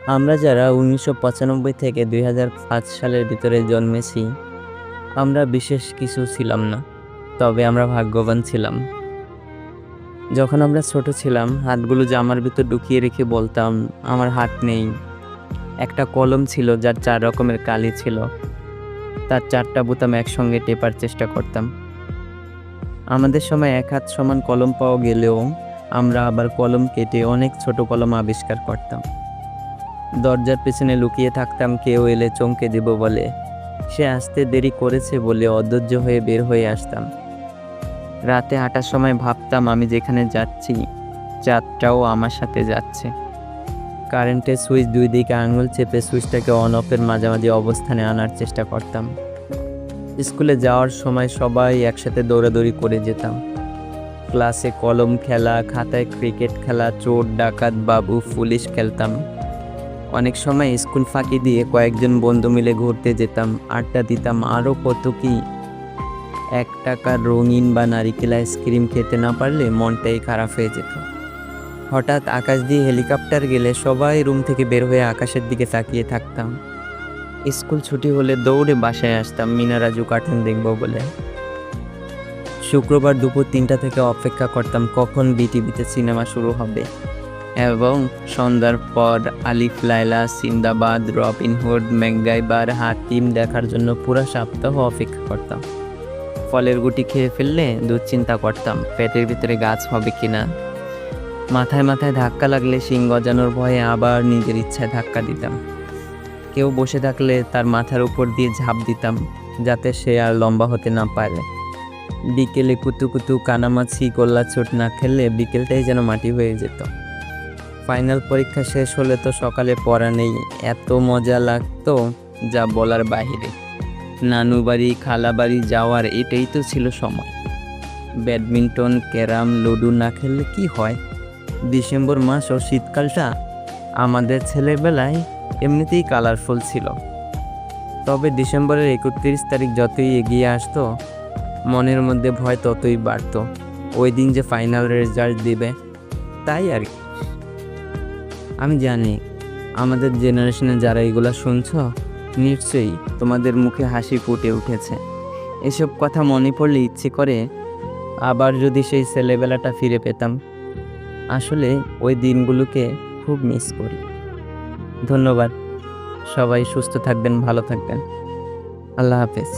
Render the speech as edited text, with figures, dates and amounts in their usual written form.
আমরা যারা ১৯৯৫ থেকে ২০০৫ সালের ভিতরে জন্মেছি, আমরা বিশেষ কিছু ছিলাম না। তবে আমরা ভাগ্যবান ছিলাম। যখন আমরা ছোট ছিলাম, হাতগুলো জামার ভিতর ঢুকিয়ে রেখে বলতাম, আমার হাত নেই। একটা কলম ছিল যার ৪ রকমের কালি ছিল। তার ৪টা বোতাম একসঙ্গে টেপার চেষ্টা করতাম। আমাদের সময় এক হাত সমান কলম পাওয়া গেলেও আমরা আবার কলম কেটে অনেক ছোট কলম আবিষ্কার করতাম। দরজার পেছনে লুকিয়ে থাকতাম কেউ এলে চমকে দেব বলে। সে আসতে দেরি করেছে বলে অধৈর্য হয়ে বের হয়ে আসতাম। রাতে হাঁটার সময় ভাবতাম আমি যেখানে যাচ্ছি চাঁদটাও আমার সাথে যাচ্ছে। কারেন্টের সুইচ ২ দিকে আঙুল চেপে সুইচটাকে অন অফের মাঝামাঝি অবস্থানে আনার চেষ্টা করতাম। স্কুলে যাওয়ার সময় সবাই একসাথে দৌড়াদৌড়ি করে যেতাম। ক্লাসে কলম খেলা, খাতায় ক্রিকেট খেলা, চোর ডাকাত বাবু পুলিশ খেলতাম। অনেক সময় স্কুল ফাঁকি দিয়ে কয়েকজন বন্ধু মিলে ঘুরতে যেতাম, আড্ডা দিতাম, আরও কত কি। ১ টাকার রঙিন বা নারিকেল আইসক্রিম খেতে না পারলে মনটাই খারাপ হয়ে যেত। হঠাৎ আকাশ দিয়ে হেলিকপ্টার গেলে সবাই রুম থেকে বের হয়ে আকাশের দিকে তাকিয়ে থাকতাম। স্কুল ছুটি হলে দৌড়ে বাসায় আসতাম মিনা রাজু কার্টুন দেখব বলে। শুক্রবার দুপুর ৩টা থেকে অপেক্ষা করতাম কখন বিটিভিতে সিনেমা শুরু হবে, এবং সন্ধ্যার পর আলিফ লায়লা, সিন্দাবাদ, রবিনহুড, ম্যাকগাইভার, হাতিম দেখার জন্য পুরো সপ্তাহ অপেক্ষা করতাম। ফলের গুটি খেয়ে ফেললে দুশ্চিন্তা করতাম পেটের ভিতরে গাছ হবে কিনা। মাথায় মাথায় ধাক্কা লাগলে শিং গজানোর ভয়ে আবার নিজের ইচ্ছায় ধাক্কা দিতাম। কেউ বসে থাকলে তার মাথার উপর দিয়ে ঝাঁপ দিতাম যাতে সে আর লম্বা হতে না পারে। বিকেলে কুতুকুতু, কানামাছি, গোল্লা ছোট না খেললে বিকেলটাই যেন মাটি হয়ে যেত। ফাইনাল পরীক্ষা শেষ হলে তো সকালে পড়া নেই, এত মজা লাগতো যা বলার বাহিরে। নানু বাড়ি, খালা বাড়ি যাওয়ার এটাই তো ছিল সময়। ব্যাডমিন্টন, ক্যারাম, লুডো না খেললে কি হয়। ডিসেম্বর মাস ও শীতকালটা আমাদের ছেলেবেলায় এমনিতেই কালারফুল ছিল। তবে ডিসেম্বরের ৩১ তারিখ যতই এগিয়ে আসতো, মনের মধ্যে ভয় ততই বাড়তো। ওই দিন যে ফাইনাল রেজাল্ট দিবে, তাই আর কি। আমি জানি আমাদের জেনারেশনে যারা এগুলো শুনছ, নিশ্চয়ই তোমাদের মুখে হাসি ফুটে উঠেছে। এসব কথা মনে পড়লে ইচ্ছে করে আবার যদি সেই ছেলেবেলাটা ফিরে পেতাম। আসলে ওই দিনগুলোকে খুব মিস করি। ধন্যবাদ। সবাই সুস্থ থাকবেন, ভালো থাকবেন। আল্লাহ হাফেজ।